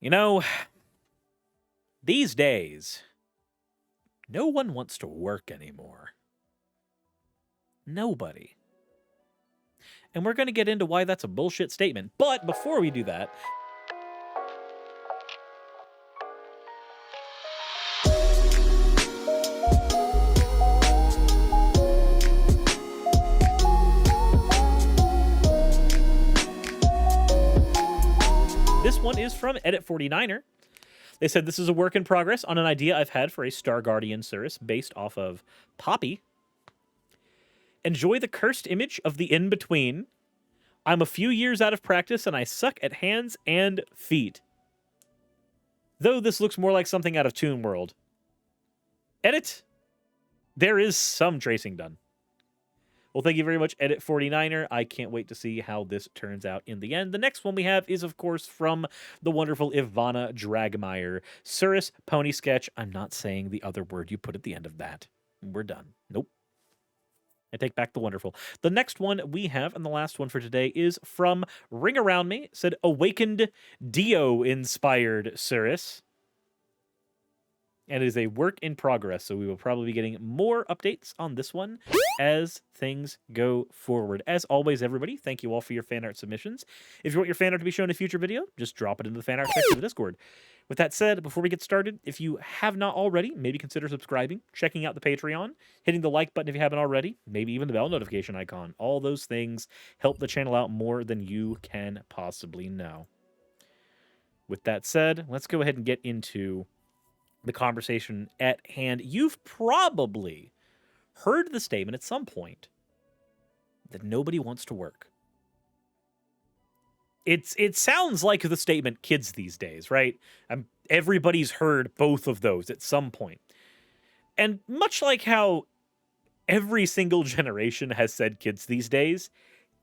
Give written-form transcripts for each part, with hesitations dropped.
You know, these days, no one wants to work anymore. Nobody. And we're going to get into why that's a bullshit statement. But before we do that, this one is from Edit49er. They said, this is a work in progress on an idea I've had for a Star Guardian Suris based off of Poppy. Enjoy the cursed image of the in-between. I'm a few years out of practice and I suck at hands and feet. Though this looks more like something out of Toon World. Edit. There is some tracing done. Well, thank you very much, Edit49er. I can't wait to see how this turns out in the end. The next one we have is, of course, from the wonderful Ivana Dragmeyer. Suris Pony Sketch. I'm not saying the other word you put at the end of that. We're done. Nope. I take back the wonderful. The next one we have, and the last one for today, is from Ring Around Me. It said, Awakened Dio-inspired Suris. And it is a work in progress, so we will probably be getting more updates on this one as things go forward. As always, everybody, thank you all for your fan art submissions. If you want your fan art to be shown in a future video, just drop it into the fan art section of the Discord. With that said, before we get started, if you have not already, maybe consider subscribing, checking out the Patreon, hitting the like button if you haven't already, maybe even the bell notification icon. All those things help the channel out more than you can possibly know. With that said, let's go ahead and get into the conversation at hand. You've probably heard the statement at some point that nobody wants to work. It sounds like the statement kids these days, right? Everybody's heard both of those at some point. And much like how every single generation has said kids these days,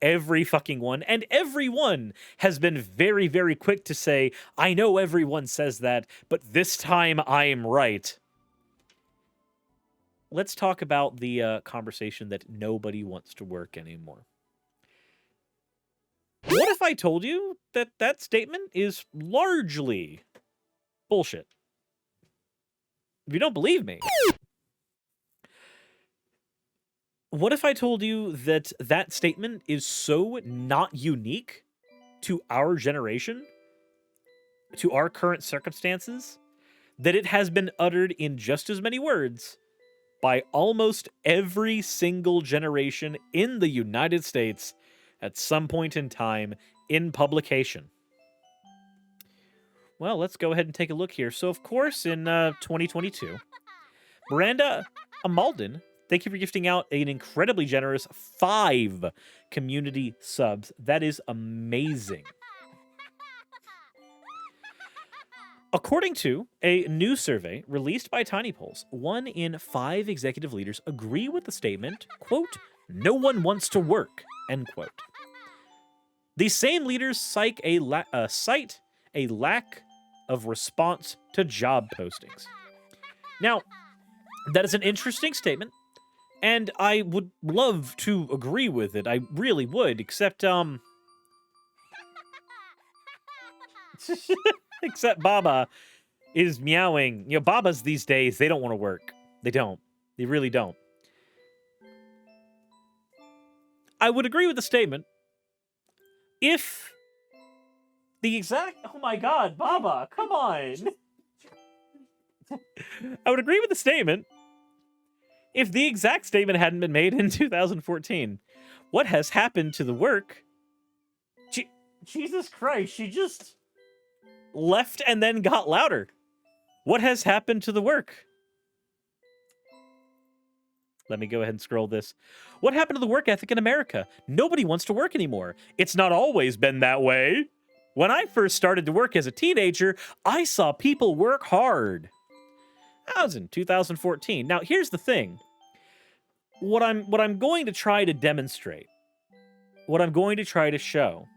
every fucking one, and everyone has been very, very quick to say, I know everyone says that, but this time I'm right. Let's talk about the conversation that nobody wants to work anymore. What if I told you that that statement is largely bullshit? If you don't believe me, what if I told you that that statement is so not unique to our generation, to our current circumstances, that it has been uttered in just as many words by almost every single generation in the United States at some point in time in publication? Well, let's go ahead and take a look here. So, of course, in 2022, Miranda Amalden, thank you for gifting out an incredibly generous 5 community subs. That is amazing. According to a new survey released by Tiny Polls, 1 in 5 executive leaders agree with the statement, quote, no one wants to work, end quote. These same leaders cite a lack of response to job postings. Now, that is an interesting statement, and I would love to agree with it. I really would, except, except Baba is meowing. You know, Babas these days, they don't want to work. They don't. They really don't. I would agree with the statement if the exact... Oh my god, Baba, come on! I would agree with the statement if the exact statement hadn't been made in 2014. What has happened to the work? Jesus Christ, she just left and then got louder. What has happened to the work? Let me go ahead and scroll this. What happened to the work ethic in America? Nobody wants to work anymore. It's not always been that way. When I first started to work as a teenager, I saw people work hard. That was in 2014. Now, here's the thing. What I'm going to try to demonstrate, what I'm going to try to show,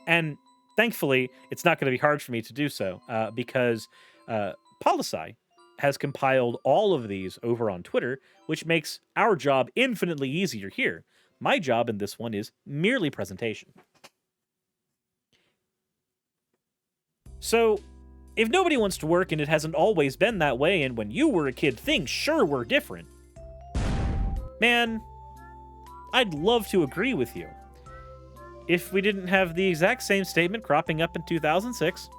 and thankfully, it's not going to be hard for me to do so, because Polisci has compiled all of these over on Twitter, which makes our job infinitely easier here. My job in this one is merely presentation. So, If nobody wants to work and it hasn't always been that way, and when you were a kid, things sure were different. Man, I'd love to agree with you. If we didn't have the exact same statement cropping up in 2006.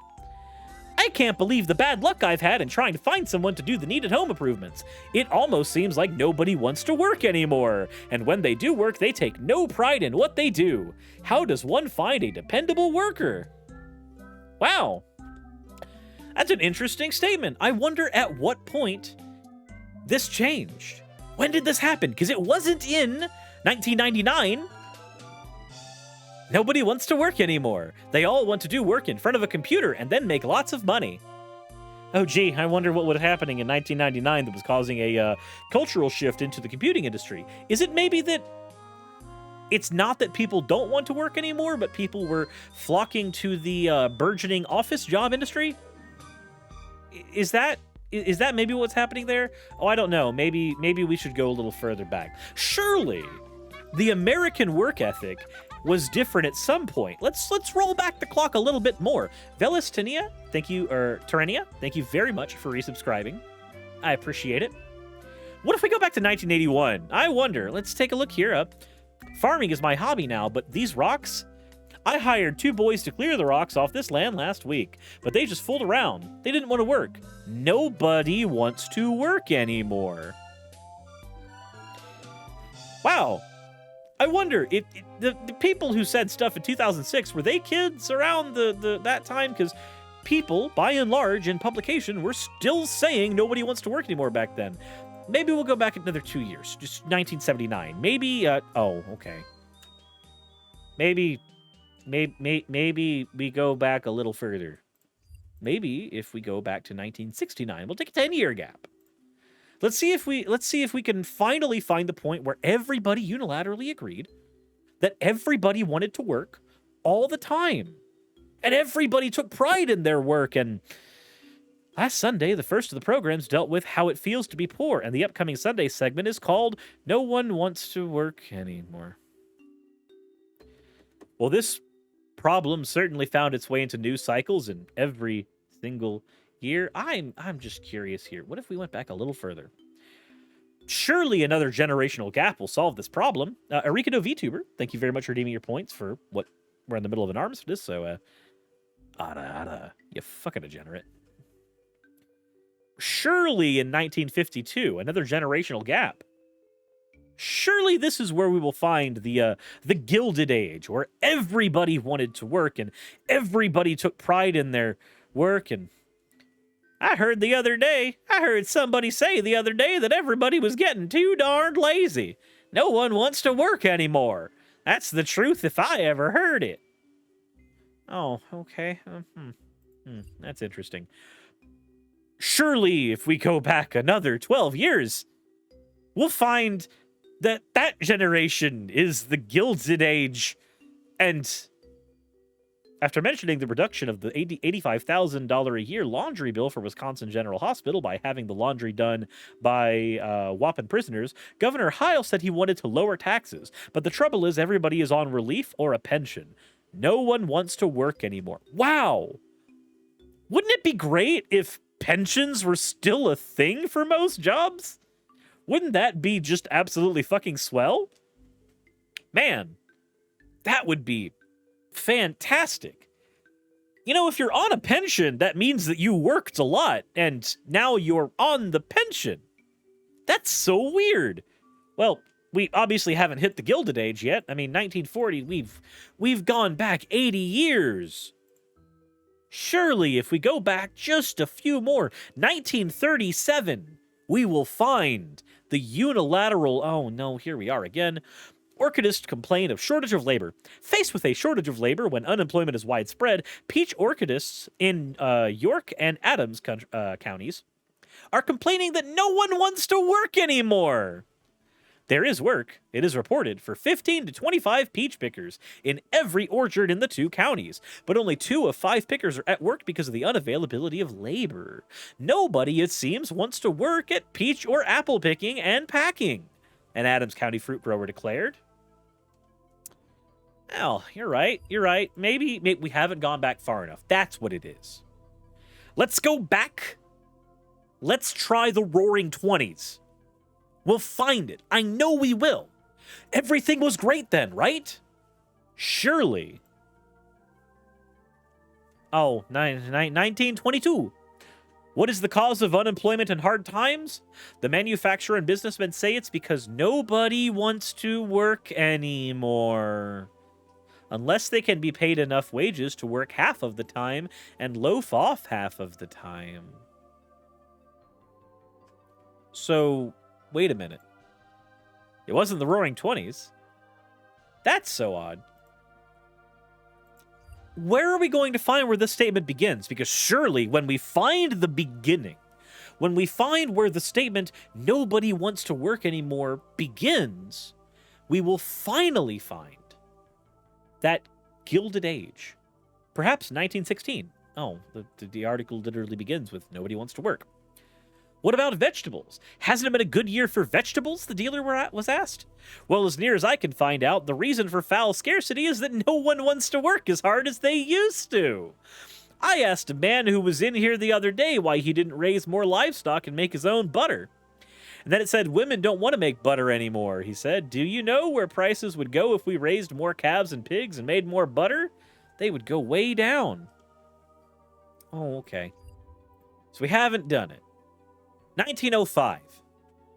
I can't believe the bad luck I've had in trying to find someone to do the needed home improvements. It almost seems like nobody wants to work anymore. And when they do work, they take no pride in what they do. How does one find a dependable worker? Wow. That's an interesting statement. I wonder at what point this changed. When did this happen? Because it wasn't in 1999. Nobody wants to work anymore. They all want to do work in front of a computer and then make lots of money. Oh gee, I wonder what was happening in 1999 that was causing a cultural shift into the computing industry. Is it maybe that it's not that people don't want to work anymore, but people were flocking to the burgeoning office job industry? Is that maybe what's happening there? Oh, I don't know. Maybe we should go a little further back. Surely, the American work ethic was different at some point. Let's roll back the clock a little bit more. Velestinia, thank you, or Terenia, thank you very much for resubscribing. I appreciate it. What if we go back to 1981? I wonder. Let's take a look here. Farming is my hobby now, but these rocks? I hired 2 boys to clear the rocks off this land last week, but they just fooled around. They didn't want to work. Nobody wants to work anymore. Wow. I wonder if the people who said stuff in 2006, were they kids around that time? Because people, by and large, in publication, were still saying nobody wants to work anymore back then. Maybe we'll go back another 2 years, just 1979. Maybe, oh, okay. Maybe we go back a little further. Maybe if we go back to 1969, we'll take a 10-year gap. Let's see if we can finally find the point where everybody unilaterally agreed that everybody wanted to work all the time. And everybody took pride in their work. And last Sunday, the first of the programs dealt with how it feels to be poor. And the upcoming Sunday segment is called No One Wants to Work Anymore. Well, this problem certainly found its way into news cycles in every single year. I'm just curious here. What if we went back a little further? Surely another generational gap will solve this problem. Arikado VTuber, thank you very much for redeeming your points for what we're in the middle of an arms for this. So, you fucking degenerate. Surely in 1952, another generational gap. Surely this is where we will find the Gilded Age, where everybody wanted to work and everybody took pride in their work. And I heard somebody say the other day that everybody was getting too darned lazy. No one wants to work anymore. That's the truth if I ever heard it. Oh, okay. That's interesting. Surely if we go back another 12 years, we'll find that generation is the Gilded Age. And after mentioning the reduction of the $85,000 a year laundry bill for Wisconsin General Hospital by having the laundry done by WAPN prisoners, Governor Heil said he wanted to lower taxes. But the trouble is everybody is on relief or a pension. No one wants to work anymore. Wow. Wouldn't it be great if pensions were still a thing for most jobs? Wouldn't that be just absolutely fucking swell? Man, that would be fantastic. You know, if you're on a pension, that means that you worked a lot, and now you're on the pension. That's so weird. Well, we obviously haven't hit the Gilded Age yet. I mean, 1940, we've gone back 80 years. Surely, if we go back just a few more, 1937, we will find the unilateral, oh no, here we are again. Orchidists complain of shortage of labor. Faced with a shortage of labor when unemployment is widespread, peach orchidists in York and Adams counties are complaining that no one wants to work anymore. There is work, it is reported, for 15 to 25 peach pickers in every orchard in the 2 counties, but only 2 of 5 pickers are at work because of the unavailability of labor. Nobody, it seems, wants to work at peach or apple picking and packing, an Adams County fruit grower declared. Well, you're right. Maybe we haven't gone back far enough. That's what it is. Let's go back. Let's try the Roaring 20s. We'll find it. I know we will. Everything was great then, right? Surely. Oh, 1922. What is the cause of unemployment and hard times? The manufacturer and businessmen say it's because nobody wants to work anymore. Unless they can be paid enough wages to work half of the time and loaf off half of the time. So, wait a minute. It wasn't the Roaring 20s. That's so odd. Where are we going to find where this statement begins? Because surely when we find the beginning, when we find where the statement nobody wants to work anymore begins, we will finally find that Gilded Age. Perhaps 1916. Oh, the article literally begins with nobody wants to work. What about vegetables? Hasn't it been a good year for vegetables? The dealer was asked. Well, as near as I can find out, the reason for foul scarcity is that no one wants to work as hard as they used to. I asked a man who was in here the other day why he didn't raise more livestock and make his own butter. And then it said women don't want to make butter anymore. He said, do you know where prices would go if we raised more calves and pigs and made more butter? They would go way down. Oh, okay. So we haven't done it. 1905.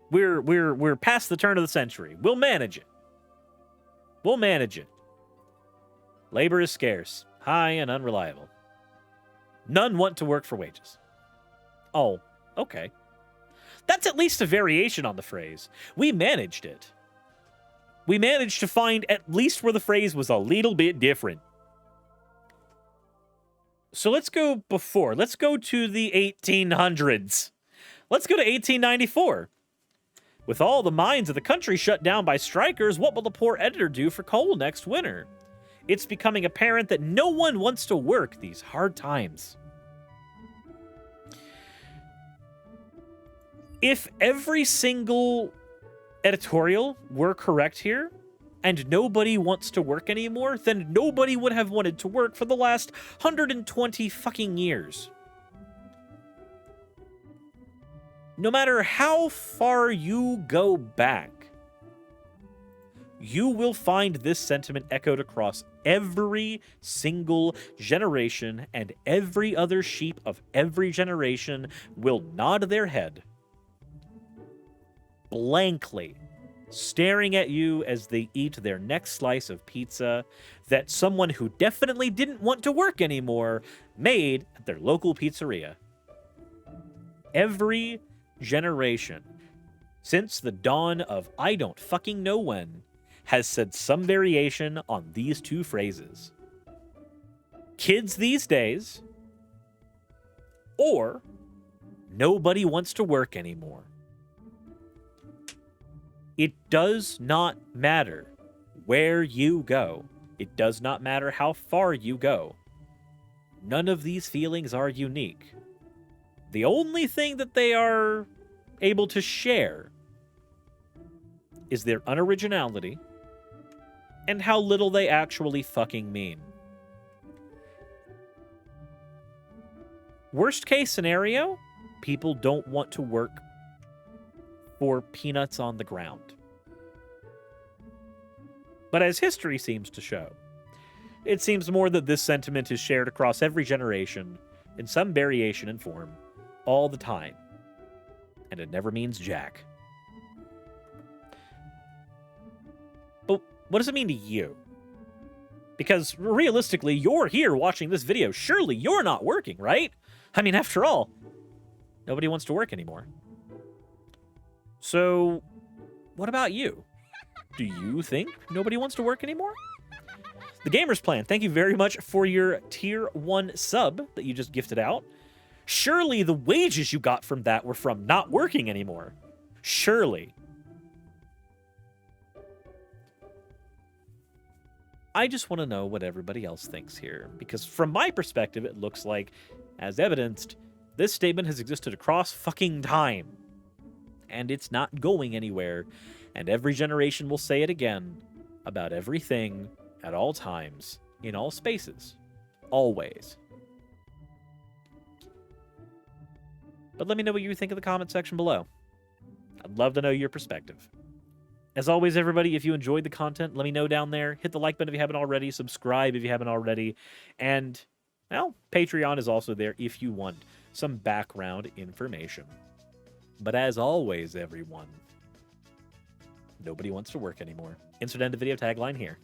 We're past the turn of the century. We'll manage it. We'll manage it. Labor is scarce, high, and unreliable. None want to work for wages. Oh, okay. That's at least a variation on the phrase. We managed it. We managed to find at least where the phrase was a little bit different. So let's go before. Let's go to the 1800s. Let's go to 1894. With all the mines of the country shut down by strikers, what will the poor editor do for coal next winter? It's becoming apparent that no one wants to work these hard times. If every single editorial were correct here, and nobody wants to work anymore, then nobody would have wanted to work for the last 120 fucking years. No matter how far you go back, you will find this sentiment echoed across every single generation, and every other sheep of every generation will nod their head blankly, staring at you as they eat their next slice of pizza that someone who definitely didn't want to work anymore made at their local pizzeria. Every generation, since the dawn of I don't fucking know when, has said some variation on these two phrases. Kids these days, or nobody wants to work anymore. It does not matter where you go. It does not matter how far you go. None of these feelings are unique. The only thing that they are able to share is their unoriginality and how little they actually fucking mean. Worst case scenario, people don't want to work for peanuts on the ground. But as history seems to show, it seems more that this sentiment is shared across every generation in some variation and form all the time. And it never means jack. But what does it mean to you? Because realistically, you're here watching this video. Surely you're not working, right? I mean, after all, nobody wants to work anymore. So, what about you? Do you think nobody wants to work anymore? The Gamer's Plan, thank you very much for your tier 1 sub that you just gifted out. Surely the wages you got from that were from not working anymore. Surely. I just want to know what everybody else thinks here, because from my perspective, it looks like, as evidenced, this statement has existed across fucking time. And it's not going anywhere, and every generation will say it again about everything at all times, in all spaces, always. But let me know what you think in the comment section below. I'd love to know your perspective. As always, everybody, if you enjoyed the content, let me know down there. Hit the like button if you haven't already. Subscribe if you haven't already. And, well, Patreon is also there if you want some background information. But as always, everyone, nobody wants to work anymore. Insert end of video tagline here.